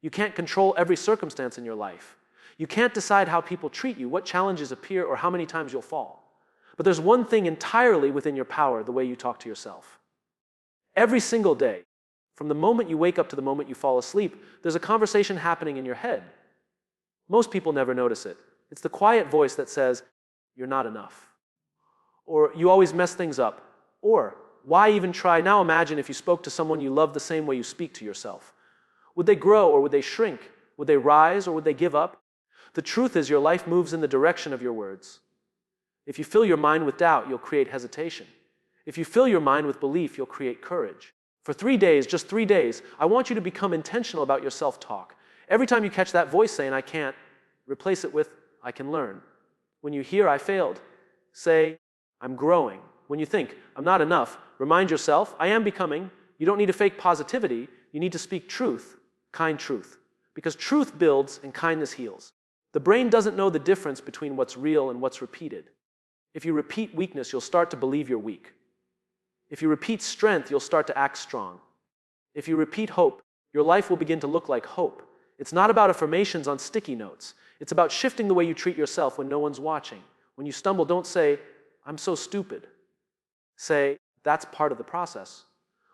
You can't control every circumstance in your life. You can't decide how people treat you, what challenges appear, or how many times you'll fall. But there's one thing entirely within your power: the way you talk to yourself. Every single day, from the moment you wake up to the moment you fall asleep, there's a conversation happening in your head. Most people never notice it. It's the quiet voice that says, "You're not enough." Or, "You always mess things up." Or, "Why even try?" Now imagine if you spoke to someone you love the same way you speak to yourself. Would they grow or would they shrink? Would they rise or would they give up? The truth is, your life moves in the direction of your words. If you fill your mind with doubt, you'll create hesitation. If you fill your mind with belief, you'll create courage. For 3 days, just 3 days, I want you to become intentional about your self-talk. Every time you catch that voice saying, "I can't," replace it with, "I can learn." When you hear, "I failed," say, "I'm growing." When you think, "I'm not enough," remind yourself, "I am becoming." You don't need to fake positivity. You need to speak truth, kind truth. Because truth builds and kindness heals. The brain doesn't know the difference between what's real and what's repeated. If you repeat weakness, you'll start to believe you're weak. If you repeat strength, you'll start to act strong. If you repeat hope, your life will begin to look like hope. It's not about affirmations on sticky notes. It's about shifting the way you treat yourself when no one's watching. When you stumble, don't say, "I'm so stupid." Say, "That's part of the process."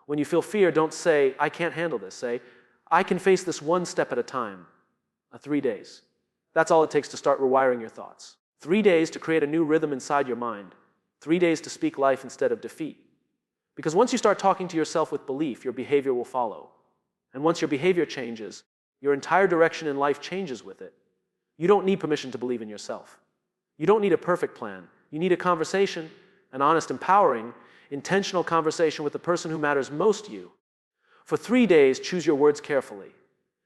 When you feel fear, don't say, "I can't handle this." Say, "I can face this one step at a time." 3 days. That's all it takes to start rewiring your thoughts. 3 days to create a new rhythm inside your mind. 3 days to speak life instead of defeat. Because once you start talking to yourself with belief, your behavior will follow. And once your behavior changes, your entire direction in life changes with it. You don't need permission to believe in yourself. You don't need a perfect plan. You need a conversation, an honest, empowering, intentional conversation with the person who matters most to you. For 3 days, choose your words carefully.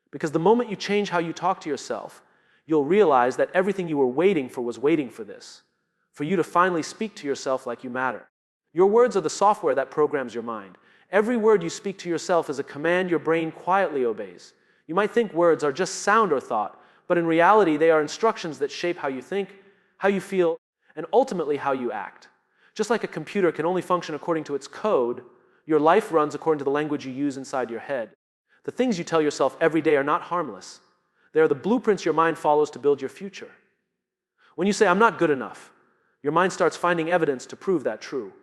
Because the moment you change how you talk to yourself, you'll realize that everything you were waiting for was waiting for this. For you to finally speak to yourself like you matter. Your words are the software that programs your mind. Every word you speak to yourself is a command your brain quietly obeys. You might think words are just sound or thought, but in reality, they are instructions that shape how you think, how you feel, and ultimately how you act. Just like a computer can only function according to its code, your life runs according to the language you use inside your head. The things you tell yourself every day are not harmless. They are the blueprints your mind follows to build your future. When you say, "I'm not good enough," your mind starts finding evidence to prove that true.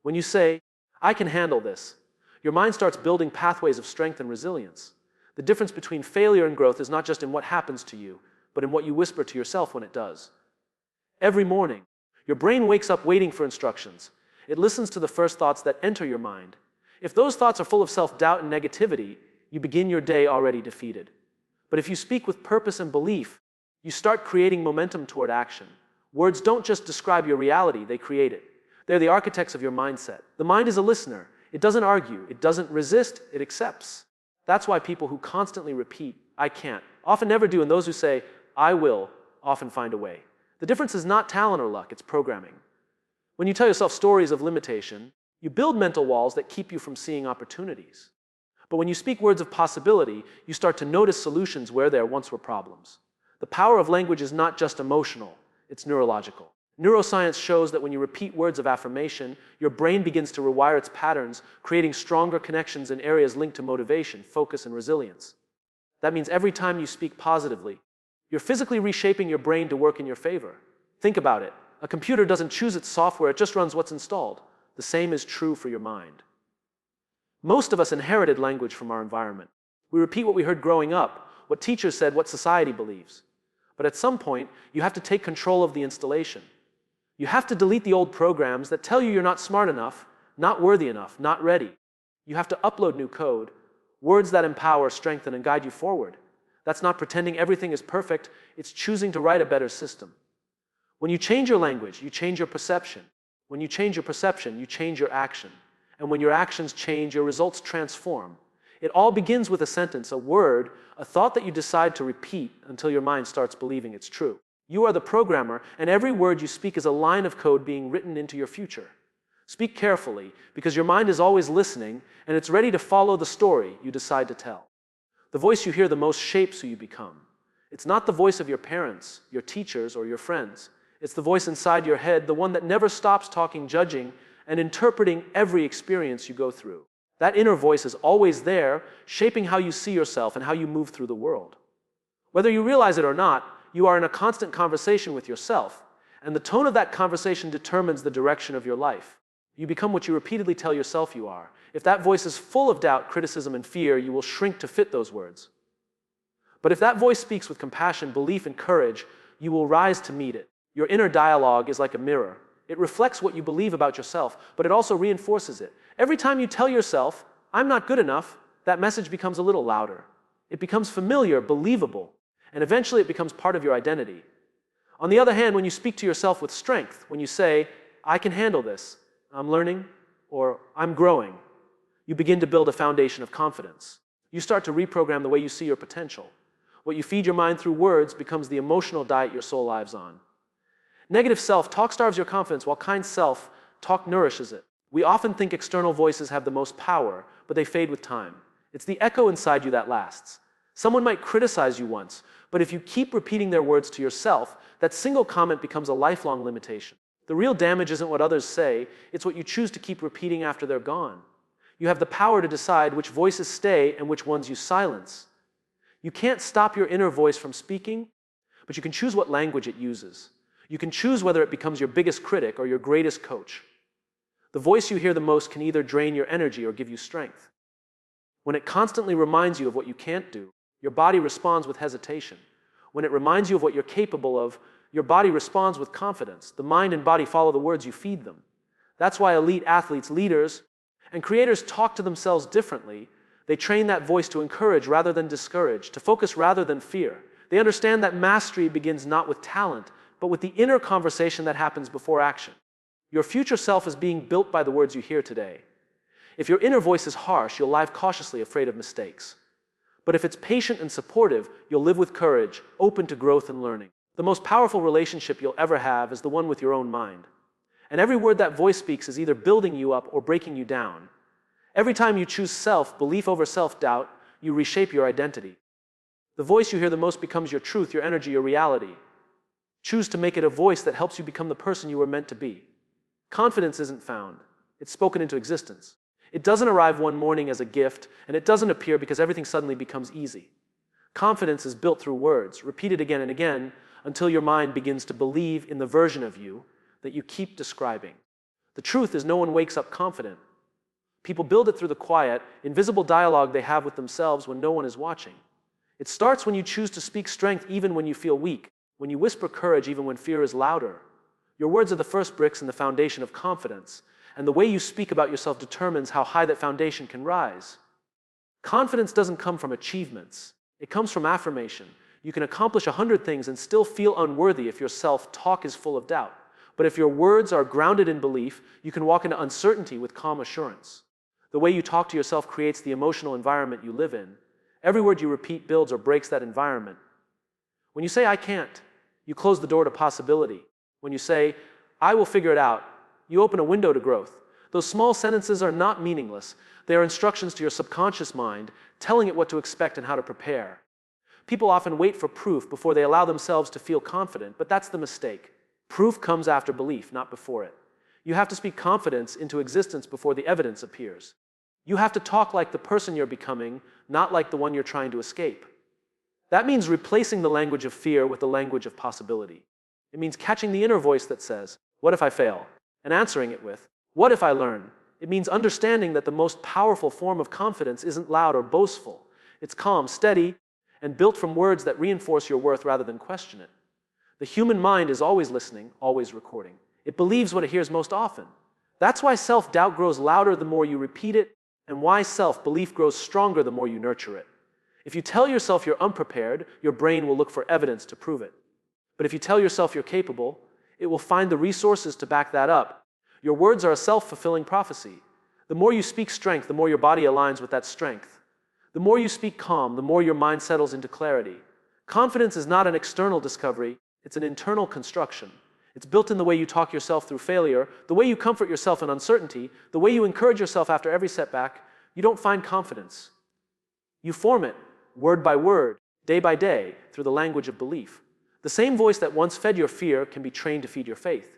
When you say, "I can handle this," your mind starts building pathways of strength and resilience. The difference between failure and growth is not just in what happens to you, but in what you whisper to yourself when it does. Every morning, your brain wakes up waiting for instructions. It listens to the first thoughts that enter your mind. If those thoughts are full of self-doubt and negativity, you begin your day already defeated. But if you speak with purpose and belief, you start creating momentum toward action. Words don't just describe your reality, they create it. They're the architects of your mindset. The mind is a listener. It doesn't argue. It doesn't resist. It accepts. That's why people who constantly repeat, "I can't," often never do, and those who say, "I will," often find a way. The difference is not talent or luck, it's programming. When you tell yourself stories of limitation, you build mental walls that keep you from seeing opportunities. But when you speak words of possibility, you start to notice solutions where there once were problems. The power of language is not just emotional, it's neurological. Neuroscience shows that when you repeat words of affirmation, your brain begins to rewire its patterns, creating stronger connections in areas linked to motivation, focus, and resilience. That means every time you speak positively, you're physically reshaping your brain to work in your favor. Think about it. A computer doesn't choose its software, it just runs what's installed. The same is true for your mind. Most of us inherited language from our environment. We repeat what we heard growing up, what teachers said, what society believes. But at some point, you have to take control of the installation. You have to delete the old programs that tell you you're not smart enough, not worthy enough, not ready. You have to upload new code, words that empower, strengthen, and guide you forward. That's not pretending everything is perfect, it's choosing to write a better system. When you change your language, you change your perception. When you change your perception, you change your action. And when your actions change, your results transform. It all begins with a sentence, a word, a thought that you decide to repeat until your mind starts believing it's true. You are the programmer, and every word you speak is a line of code being written into your future. Speak carefully, because your mind is always listening, and it's ready to follow the story you decide to tell. The voice you hear the most shapes who you become. It's not the voice of your parents, your teachers, or your friends. It's the voice inside your head, the one that never stops talking, judging, and interpreting every experience you go through. That inner voice is always there, shaping how you see yourself and how you move through the world. Whether you realize it or not, you are in a constant conversation with yourself, and the tone of that conversation determines the direction of your life. You become what you repeatedly tell yourself you are. If that voice is full of doubt, criticism, and fear, you will shrink to fit those words. But if that voice speaks with compassion, belief, and courage, you will rise to meet it. Your inner dialogue is like a mirror. It reflects what you believe about yourself, but it also reinforces it. Every time you tell yourself, "I'm not good enough," that message becomes a little louder. It becomes familiar, believable, and eventually it becomes part of your identity. On the other hand, when you speak to yourself with strength, when you say, "I can handle this, I'm learning," or "I'm growing," you begin to build a foundation of confidence. You start to reprogram the way you see your potential. What you feed your mind through words becomes the emotional diet your soul lives on. Negative self-talk starves your confidence, while kind self-talk nourishes it. We often think external voices have the most power, but they fade with time. It's the echo inside you that lasts. Someone might criticize you once, but if you keep repeating their words to yourself, that single comment becomes a lifelong limitation. The real damage isn't what others say, it's what you choose to keep repeating after they're gone. You have the power to decide which voices stay and which ones you silence. You can't stop your inner voice from speaking, but you can choose what language it uses. You can choose whether it becomes your biggest critic or your greatest coach. The voice you hear the most can either drain your energy or give you strength. When it constantly reminds you of what you can't do, your body responds with hesitation. When it reminds you of what you're capable of, your body responds with confidence. The mind and body follow the words you feed them. That's why elite athletes, leaders, and creators talk to themselves differently. They train that voice to encourage rather than discourage, to focus rather than fear. They understand that mastery begins not with talent, but with the inner conversation that happens before action. Your future self is being built by the words you hear today. If your inner voice is harsh, you'll live cautiously, afraid of mistakes. But if it's patient and supportive, you'll live with courage, open to growth and learning. The most powerful relationship you'll ever have is the one with your own mind. And every word that voice speaks is either building you up or breaking you down. Every time you choose self-belief over self-doubt, you reshape your identity. The voice you hear the most becomes your truth, your energy, your reality. Choose to make it a voice that helps you become the person you were meant to be. Confidence isn't found. It's spoken into existence. It doesn't arrive one morning as a gift, and it doesn't appear because everything suddenly becomes easy. Confidence is built through words, repeated again and again, until your mind begins to believe in the version of you that you keep describing. The truth is, no one wakes up confident. People build it through the quiet, invisible dialogue they have with themselves when no one is watching. It starts when you choose to speak strength even when you feel weak, when you whisper courage even when fear is louder. Your words are the first bricks in the foundation of confidence, and the way you speak about yourself determines how high that foundation can rise. Confidence doesn't come from achievements. It comes from affirmation. You can accomplish 100 things and still feel unworthy if your self-talk is full of doubt. But if your words are grounded in belief, you can walk into uncertainty with calm assurance. The way you talk to yourself creates the emotional environment you live in. Every word you repeat builds or breaks that environment. When you say, "I can't," you close the door to possibility. When you say, "I will figure it out," you open a window to growth. Those small sentences are not meaningless. They are instructions to your subconscious mind, telling it what to expect and how to prepare. People often wait for proof before they allow themselves to feel confident, but that's the mistake. Proof comes after belief, not before it. You have to speak confidence into existence before the evidence appears. You have to talk like the person you're becoming, not like the one you're trying to escape. That means replacing the language of fear with the language of possibility. It means catching the inner voice that says, "What if I fail?" and answering it with, "What if I learn?" It means understanding that the most powerful form of confidence isn't loud or boastful. It's calm, steady, and built from words that reinforce your worth rather than question it. The human mind is always listening, always recording. It believes what it hears most often. That's why self-doubt grows louder the more you repeat it, and why self-belief grows stronger the more you nurture it. If you tell yourself you're unprepared, your brain will look for evidence to prove it. But if you tell yourself you're capable, it will find the resources to back that up. Your words are a self-fulfilling prophecy. The more you speak strength, the more your body aligns with that strength. The more you speak calm, the more your mind settles into clarity. Confidence is not an external discovery, it's an internal construction. It's built in the way you talk yourself through failure, the way you comfort yourself in uncertainty, the way you encourage yourself after every setback. You don't find confidence. You form it, word by word, day by day, through the language of belief. The same voice that once fed your fear can be trained to feed your faith.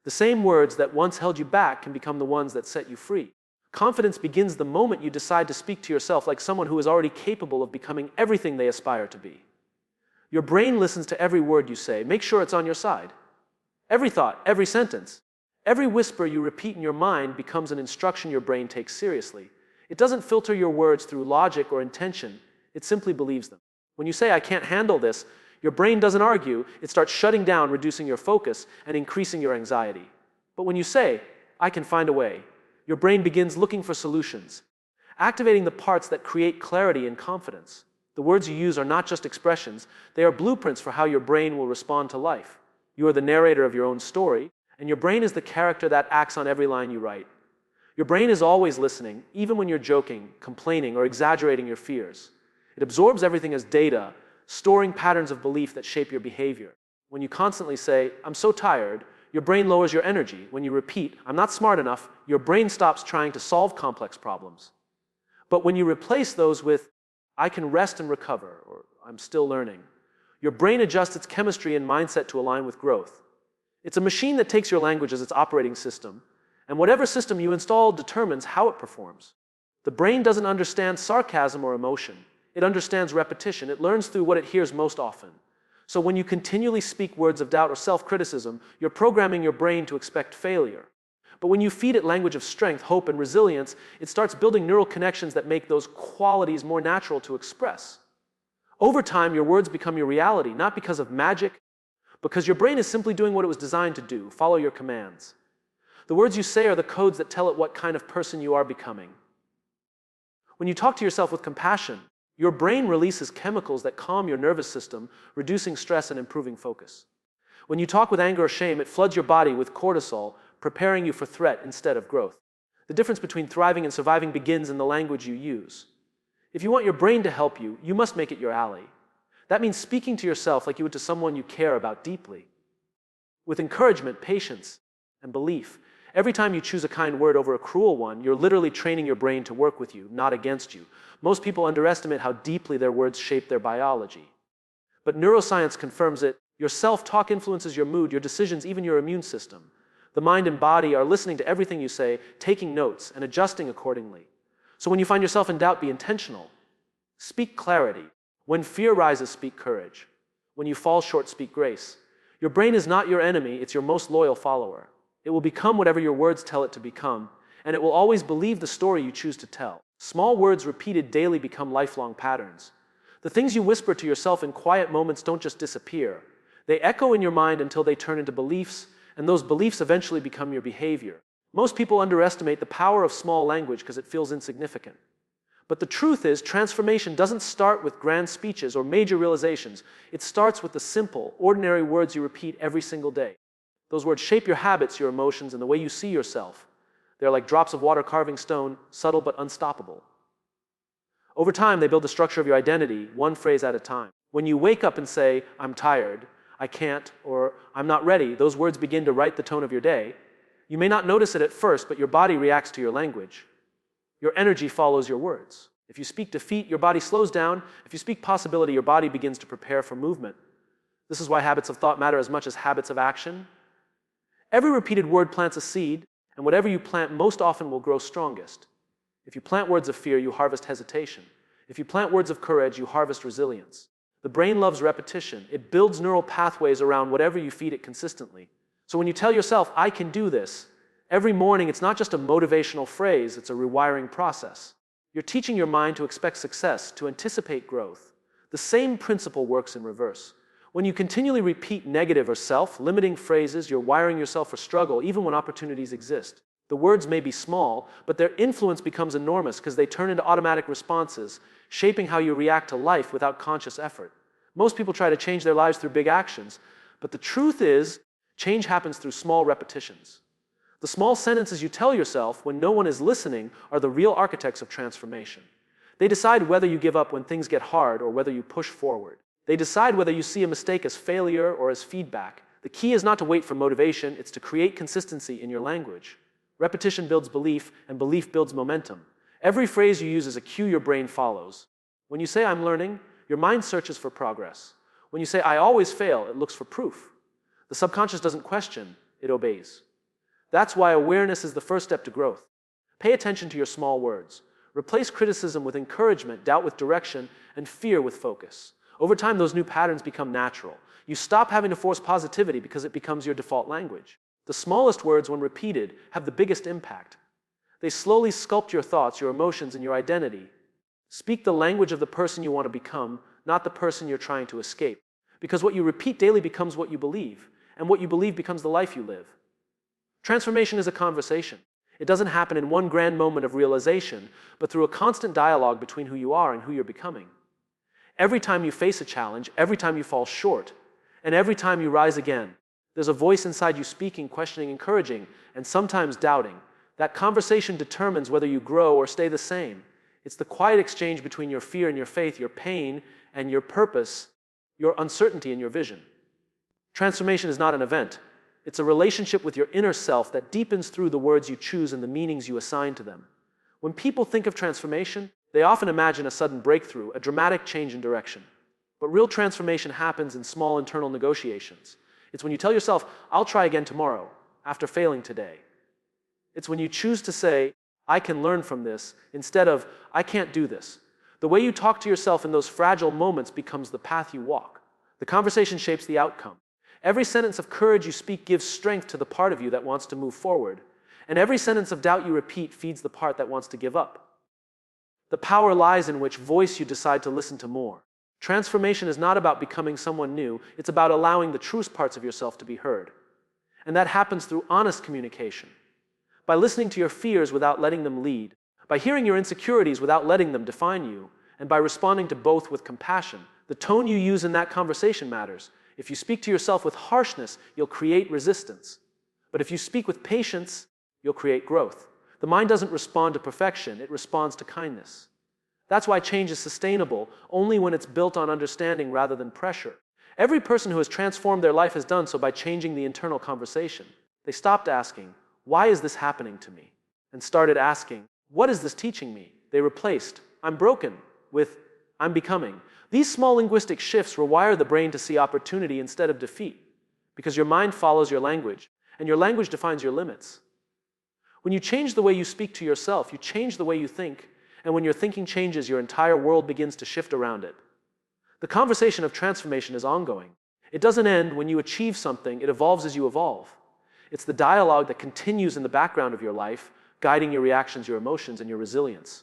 The same words that once held you back can become the ones that set you free. Confidence begins the moment you decide to speak to yourself like someone who is already capable of becoming everything they aspire to be. Your brain listens to every word you say. Make sure it's on your side. Every thought, every sentence, every whisper you repeat in your mind becomes an instruction your brain takes seriously. It doesn't filter your words through logic or intention. It simply believes them. When you say, "I can't handle this," your brain doesn't argue. It starts shutting down, reducing your focus, and increasing your anxiety. But when you say, "I can find a way," your brain begins looking for solutions, activating the parts that create clarity and confidence. The words you use are not just expressions. They are blueprints for how your brain will respond to life. You are the narrator of your own story, and your brain is the character that acts on every line you write. Your brain is always listening, even when you're joking, complaining, or exaggerating your fears. It absorbs everything as data, storing patterns of belief that shape your behavior. When you constantly say, "I'm so tired," your brain lowers your energy. When you repeat, "I'm not smart enough," your brain stops trying to solve complex problems. But when you replace those with, "I can rest and recover," or "I'm still learning," your brain adjusts its chemistry and mindset to align with growth. It's a machine that takes your language as its operating system, and whatever system you install determines how it performs. The brain doesn't understand sarcasm or emotion. It understands repetition. It learns through what it hears most often. So when you continually speak words of doubt or self-criticism, you're programming your brain to expect failure. But when you feed it language of strength, hope, and resilience, it starts building neural connections that make those qualities more natural to express. Over time, your words become your reality, not because of magic, because your brain is simply doing what it was designed to do: follow your commands. The words you say are the codes that tell it what kind of person you are becoming. When you talk to yourself with compassion, your brain releases chemicals that calm your nervous system, reducing stress and improving focus. When you talk with anger or shame, it floods your body with cortisol, preparing you for threat instead of growth. The difference between thriving and surviving begins in the language you use. If you want your brain to help you, you must make it your ally. That means speaking to yourself like you would to someone you care about deeply. With encouragement, patience, and belief. Every time you choose a kind word over a cruel one, you're literally training your brain to work with you, not against you. Most people underestimate how deeply their words shape their biology. But neuroscience confirms it. Your self-talk influences your mood, your decisions, even your immune system. The mind and body are listening to everything you say, taking notes, and adjusting accordingly. So when you find yourself in doubt, be intentional. Speak clarity. When fear rises, speak courage. When you fall short, speak grace. Your brain is not your enemy, it's your most loyal follower. It will become whatever your words tell it to become, and it will always believe the story you choose to tell. Small words repeated daily become lifelong patterns. The things you whisper to yourself in quiet moments don't just disappear. They echo in your mind until they turn into beliefs, and those beliefs eventually become your behavior. Most people underestimate the power of small language because it feels insignificant. But the truth is, transformation doesn't start with grand speeches or major realizations. It starts with the simple, ordinary words you repeat every single day. Those words shape your habits, your emotions, and the way you see yourself. They're like drops of water carving stone, subtle but unstoppable. Over time, they build the structure of your identity, one phrase at a time. When you wake up and say, "I'm tired," "I can't," or "I'm not ready," those words begin to write the tone of your day. You may not notice it at first, but your body reacts to your language. Your energy follows your words. If you speak defeat, your body slows down. If you speak possibility, your body begins to prepare for movement. This is why habits of thought matter as much as habits of action. Every repeated word plants a seed, and whatever you plant most often will grow strongest. If you plant words of fear, you harvest hesitation. If you plant words of courage, you harvest resilience. The brain loves repetition. It builds neural pathways around whatever you feed it consistently. So when you tell yourself, "I can do this," every morning, it's not just a motivational phrase, it's a rewiring process. You're teaching your mind to expect success, to anticipate growth. The same principle works in reverse. When you continually repeat negative or self-limiting phrases, you're wiring yourself for struggle even when opportunities exist. The words may be small, but their influence becomes enormous because they turn into automatic responses, shaping how you react to life without conscious effort. Most people try to change their lives through big actions, but the truth is, change happens through small repetitions. The small sentences you tell yourself when no one is listening are the real architects of transformation. They decide whether you give up when things get hard or whether you push forward. They decide whether you see a mistake as failure or as feedback. The key is not to wait for motivation, it's to create consistency in your language. Repetition builds belief, and belief builds momentum. Every phrase you use is a cue your brain follows. When you say, "I'm learning," your mind searches for progress. When you say, "I always fail," it looks for proof. The subconscious doesn't question, it obeys. That's why awareness is the first step to growth. Pay attention to your small words. Replace criticism with encouragement, doubt with direction, and fear with focus. Over time, those new patterns become natural. You stop having to force positivity because it becomes your default language. The smallest words, when repeated, have the biggest impact. They slowly sculpt your thoughts, your emotions, and your identity. Speak the language of the person you want to become, not the person you're trying to escape. Because what you repeat daily becomes what you believe, and what you believe becomes the life you live. Transformation is a conversation. It doesn't happen in one grand moment of realization, but through a constant dialogue between who you are and who you're becoming. Every time you face a challenge, every time you fall short, and every time you rise again, there's a voice inside you speaking, questioning, encouraging, and sometimes doubting. That conversation determines whether you grow or stay the same. It's the quiet exchange between your fear and your faith, your pain and your purpose, your uncertainty and your vision. Transformation is not an event. It's a relationship with your inner self that deepens through the words you choose and the meanings you assign to them. When people think of transformation, they often imagine a sudden breakthrough, a dramatic change in direction. But real transformation happens in small internal negotiations. It's when you tell yourself, I'll try again tomorrow, after failing today. It's when you choose to say, I can learn from this, instead of, I can't do this. The way you talk to yourself in those fragile moments becomes the path you walk. The conversation shapes the outcome. Every sentence of courage you speak gives strength to the part of you that wants to move forward. And every sentence of doubt you repeat feeds the part that wants to give up. The power lies in which voice you decide to listen to more. Transformation is not about becoming someone new, it's about allowing the truest parts of yourself to be heard. And that happens through honest communication. By listening to your fears without letting them lead, by hearing your insecurities without letting them define you, and by responding to both with compassion. The tone you use in that conversation matters. If you speak to yourself with harshness, you'll create resistance. But if you speak with patience, you'll create growth. The mind doesn't respond to perfection, it responds to kindness. That's why change is sustainable only when it's built on understanding rather than pressure. Every person who has transformed their life has done so by changing the internal conversation. They stopped asking, why is this happening to me? And started asking, what is this teaching me? They replaced, I'm broken, with, I'm becoming. These small linguistic shifts rewire the brain to see opportunity instead of defeat, because your mind follows your language, and your language defines your limits. When you change the way you speak to yourself, you change the way you think, and when your thinking changes, your entire world begins to shift around it. The conversation of transformation is ongoing. It doesn't end when you achieve something, it evolves as you evolve. It's the dialogue that continues in the background of your life, guiding your reactions, your emotions, and your resilience.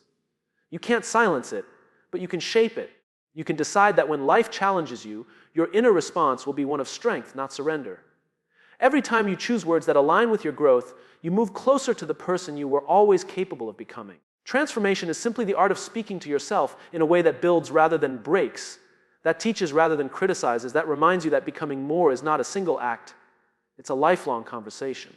You can't silence it, but you can shape it. You can decide that when life challenges you, your inner response will be one of strength, not surrender. Every time you choose words that align with your growth, you move closer to the person you were always capable of becoming. Transformation is simply the art of speaking to yourself in a way that builds rather than breaks, that teaches rather than criticizes, that reminds you that becoming more is not a single act, it's a lifelong conversation.